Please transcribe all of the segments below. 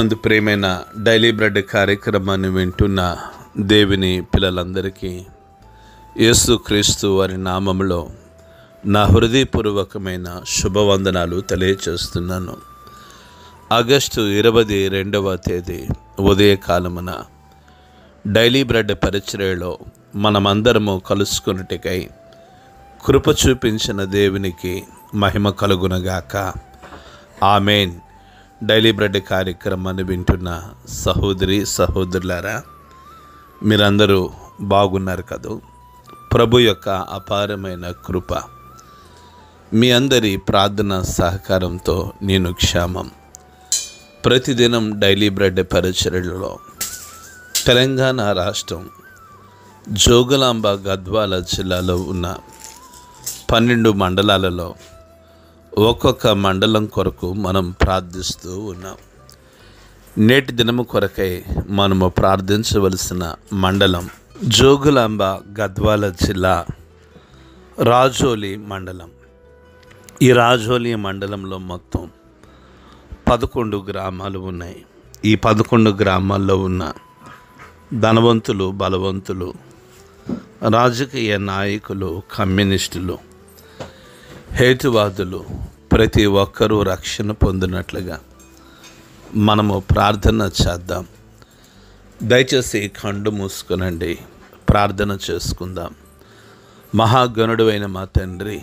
అందు ప్రియమైన daily bread కార్యక్రమాన్ని వింటున్న దేవుని పిల్లలందరికీ యేసుక్రీస్తు వారి నామములో నా హృదయపూర్వకమైన శుభవందనాలు తెలియచేస్తున్నాను. ఆగస్టు 22వ తేదీ ఉదయకాలమున డైలీ బ్రెడ్ పరిచర్యలో మనమందరము కలుసుకున్నట్టుకై కృప చూపించిన దేవునికి మహిమ కలుగునగాక. ఆమేన్. డైలీ బ్రెడ్ కార్యక్రమాన్ని వింటున్న సహోదరి సహోదరులారా, మీరందరూ బాగున్నారు కదూ? ప్రభు యొక్క అపారమైన కృప మీ అందరి ప్రార్థన సహకారంతో నేను క్షేమం. ప్రతిదినం డైలీ బ్రెడ్ పరిచర్యలలో తెలంగాణ రాష్ట్రం జోగులాంబ గద్వాల జిల్లాలో ఉన్న 12 మండలాలలో ఒక్కొక్క మండలం కొరకు మనం ప్రార్థిస్తూ ఉన్నాం. నేటి దినము కొరకై మనము ప్రార్థించవలసిన మండలం జోగులాంబ గద్వాల జిల్లా రాజోలి మండలం. ఈ రాజోలి మండలంలో మొత్తం 11 గ్రామాలు ఉన్నాయి. ఈ 11 గ్రామాల్లో ఉన్న ధనవంతులు, బలవంతులు, రాజకీయ నాయకులు, కమ్యూనిస్టులు, హేతువాదులు ప్రతి ఒక్కరూ రక్షణ పొందినట్లుగా మనము ప్రార్థన చేద్దాం. దయచేసి కళ్ళు మూసుకునండి, ప్రార్థన చేసుకుందాం. మహాగణుడు అయిన మా తండ్రి,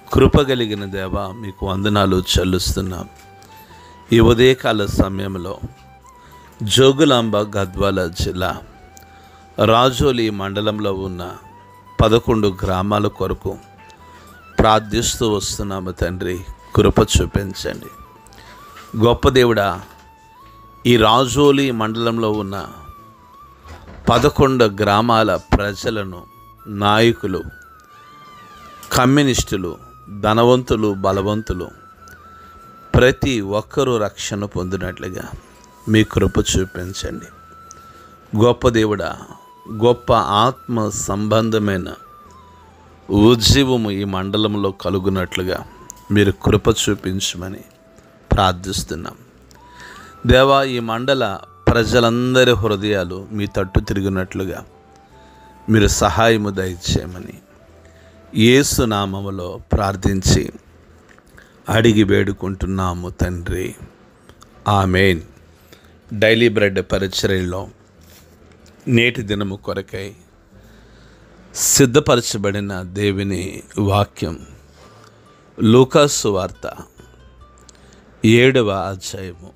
కృపగలిగిన దేవ, మీకు వందనాలు చెల్లిస్తున్నాం. ఈ ఉదయకాల సమయంలో జోగులాంబ గద్వాల జిల్లా రాజోలి మండలంలో ఉన్న 11 గ్రామాల కొరకు ప్రార్థిస్తూ వస్తున్నాము. తండ్రి, కృప చూపించండి. గొప్ప దేవుడా, ఈ రాజోలి మండలంలో ఉన్న 11 గ్రామాల ప్రజలను, నాయకులు, కమ్యూనిస్టులు, ధనవంతులు, బలవంతులు ప్రతి ఒక్కరూ రక్షణ పొందినట్లుగా మీ కృప చూపించండి. గొప్ప దేవుడా, గొప్ప ఆత్మ సంబంధమైన ఉజ్జీవము ఈ మండలంలో కలుగునట్లుగా మీరు కృప చూపించమని ప్రార్థిస్తున్నాం. దేవా, ఈ మండల ప్రజలందరి హృదయాలు మీ తట్టు తిరిగినట్లుగా మీరు సహాయము దయచేయమని యేసు నామములో ప్రార్థించి అడిగి వేడుకుంటున్నాము తండ్రి. ఆమేన్. డైలీ బ్రెడ్ పరిచర్యలో నేటి దినము కొరకై సిద్ధపరచబడిన దేవుని వాక్యం లూకాసు వార్త 7వ అధ్యాయము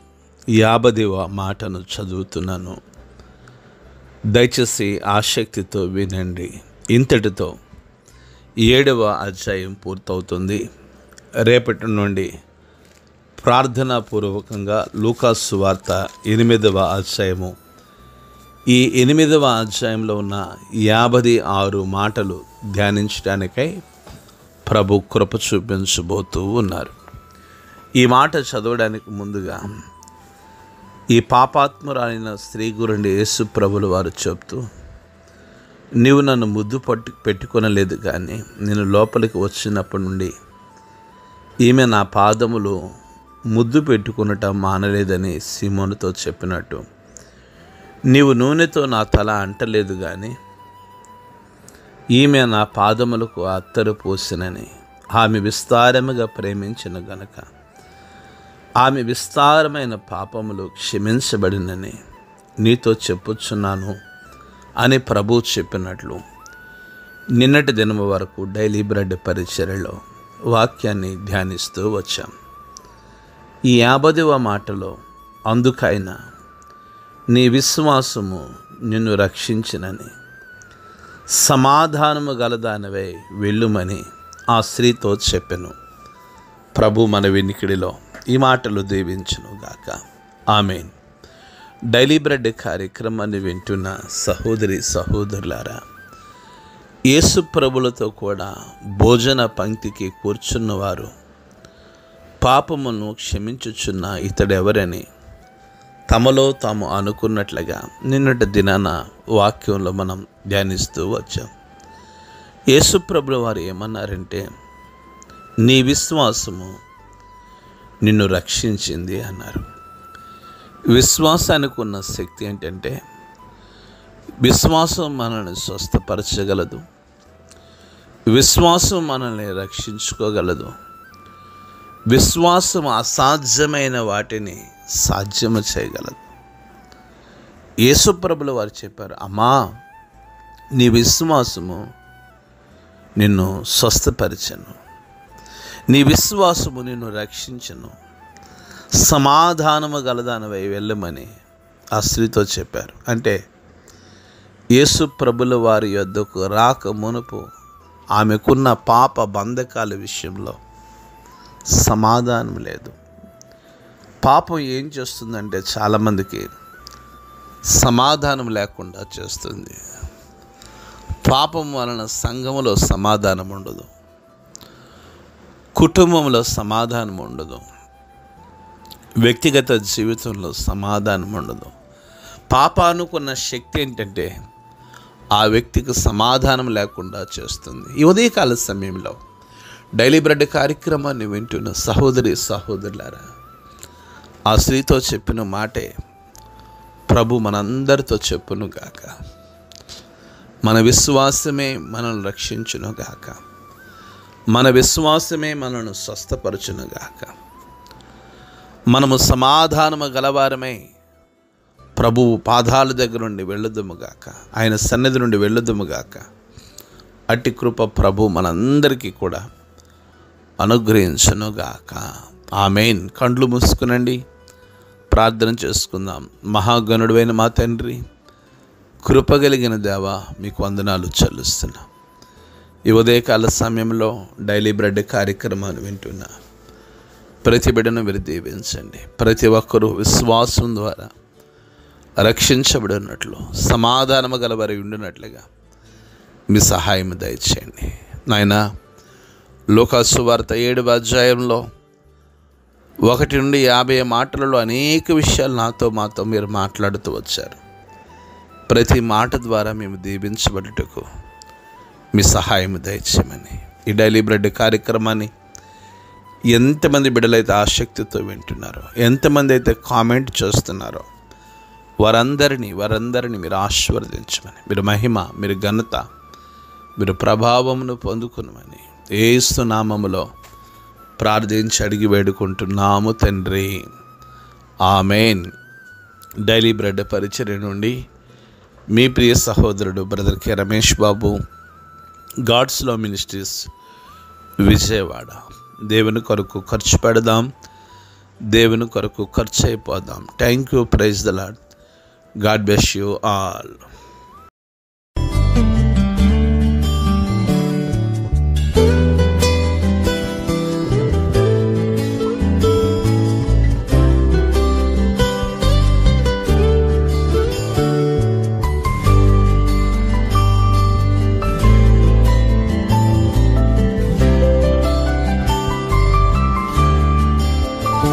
50వ మాటను చదువుతున్నాను. దయచేసి ఆసక్తితో వినండి. ఇంతటితో 7వ అధ్యాయం పూర్తవుతుంది. రేపటి నుండి ప్రార్థనాపూర్వకంగా లూకాసు వార్త 8వ అధ్యాయము, ఈ 8వ అధ్యాయంలో ఉన్న 56 మాటలు ధ్యానించడానికై ప్రభు కృప చూపించబోతూ ఉన్నారు. ఈ మాట చదవడానికి ముందుగా ఈ పాపాత్మురాలైన స్త్రీ గురించి యేసు ప్రభులు వారు చెప్తూ, నీవు నన్ను ముద్దు పెట్టుకొనలేదు, కానీ నేను లోపలికి వచ్చినప్పటి నుండి ఈమె నా పాదములు ముద్దు పెట్టుకునటం మానలేదని సీమోనుతో చెప్పినట్టు, నీవు నూనెతో నా తల అంటలేదు, కానీ ఈమె నా పాదములకు అత్తరు పోసినని ఆమె విస్తారముగా ప్రేమించిన గనక ఆమె విస్తారమైన పాపములు క్షమించబడినని నీతో చెప్పుచున్నాను అని ప్రభువు చెప్పినట్లు నిన్నటి దినము వరకు డైలీ బ్రెడ్ పరిచర్యలో వాక్యాన్ని ధ్యానిస్తూ వచ్చాం. ఈ 50వ మాటలో, అందుకైనా నీ విశ్వాసము నిన్ను రక్షించినని, సమాధానము గలదానివై వెళ్ళుమని ఆ స్త్రీతో చెప్పెను. ప్రభు మన వినికిడిలో ఈ మాటలు దీవించును గాక. ఆమేన్. డైలీ బ్రెడ్ కార్యక్రమాన్ని వింటున్న సహోదరి సహోదరులారా, యేసు ప్రభులతో కూడా భోజన పంక్తికి కూర్చున్నవారు పాపమును క్షమించుచున్న ఇతడెవరని తమలో తాము అనుకున్నట్లుగా నిన్నటి దినాన వాక్యంలో మనం ధ్యానిస్తూ వచ్చాం. యేసు ప్రభుల వారు ఏమన్నారంటే, నీ విశ్వాసము నిన్ను రక్షించింది అన్నారు. విశ్వాసానికి ఉన్న శక్తి ఏంటంటే, విశ్వాసం మనల్ని స్వస్థపరచగలదు, విశ్వాసం మనల్ని రక్షించుకోగలదు, విశ్వాసం అసాధ్యమైన వాటిని సాధ్యము చేయగలదు. యేసుప్రభులు వారు చెప్పారు, అమ్మా నీ విశ్వాసము నిన్ను స్వస్థపరిచెను, నీ విశ్వాసము నిన్ను రక్షించెను, సమాధానము గలదానవై వెళ్ళమని ఆ స్త్రీతో చెప్పారు. అంటే యేసుప్రభుల వారి యొద్దకు రాక మునుపు ఆమెకున్న పాప బంధకాల విషయంలో సమాధానం లేదు. పాపం ఏం చేస్తుందంటే చాలామందికి సమాధానం లేకుండా చేస్తుంది. పాపం వలన సంఘములో సమాధానం ఉండదు, కుటుంబంలో సమాధానం ఉండదు, వ్యక్తిగత జీవితంలో సమాధానం ఉండదు. పాపానుకున్న శక్తి ఏంటంటే ఆ వ్యక్తికి సమాధానం లేకుండా చేస్తుంది. ఈ ఉదయకాల సమయంలో డైలీ బ్రెడ్ కార్యక్రమాన్ని వింటున్న సహోదరి సహోదరులారా, ఆ స్త్రీతో చెప్పిన మాటే ప్రభు మనందరితో చెప్పును గాక. మన విశ్వాసమే మనల్ని రక్షించును గాక, మన విశ్వాసమే మనల్ని స్వస్థపరచును గాక. మనము సమాధానము గలవారమై ప్రభువు పాదాల దగ్గర నుండి వెళ్ళుదుముగాక, ఆయన సన్నిధి నుండి వెళ్ళుదుముగాక. అట్టి కృప ప్రభు మనందరికీ కూడా అనుగ్రహించునుగాక. ఆమేన్. కండ్లు మూసుకునండి, ప్రార్థన చేసుకుందాం. మహాగణుడైన మా తండ్రి, కృపగలిగిన దేవా, మీకు వందనాలు చెల్లిస్తున్నా. ఈ ఉదయకాల సమయంలో డైలీ బ్రెడ్ కార్యక్రమాన్ని వింటున్నా ప్రతి బిడ్డను మీరు దీవించండి. ప్రతి ఒక్కరూ విశ్వాసం ద్వారా రక్షించబడినట్లు, సమాధానము గలవారి ఉండినట్లుగా మీ సహాయం దయచేయండి నాయనా. లూకాసు వార్త 7వ అధ్యాయంలో 1 నుండి 50 మాటలలో అనేక విషయాలు మాతో మీరు మాట్లాడుతూ వచ్చారు. ప్రతి మాట ద్వారా మేము దీవించబడుటకు మీ సహాయం దయచేయమని, ఈ డైలీ బ్రెడ్ కార్యక్రమాన్ని ఎంతమంది బిడ్డలైతే ఆసక్తితో వింటున్నారో, ఎంతమంది అయితే కామెంట్ చేస్తున్నారో వారందరినీ మీరు ఆశీర్వదించమని, మీరు మహిమ, మీరు ఘనత, మీరు ప్రభావమును పొందుకునమని యేసు నామములో ప్రార్థించి అడిగి వేడుకుంటున్నాము తండ్రి. ఆమేన్. డైలీ బ్రెడ్ పరిచర్య నుండి మీ ప్రియ సహోదరుడు brother K Ramesh Babu, God's love ministries, Vijayawada. దేవుని కొరకు ఖర్చు పెడదాం, దేవుని కొరకు ఖర్చు అయిపోదాం. Thank you. Praise the lord. God bless you all.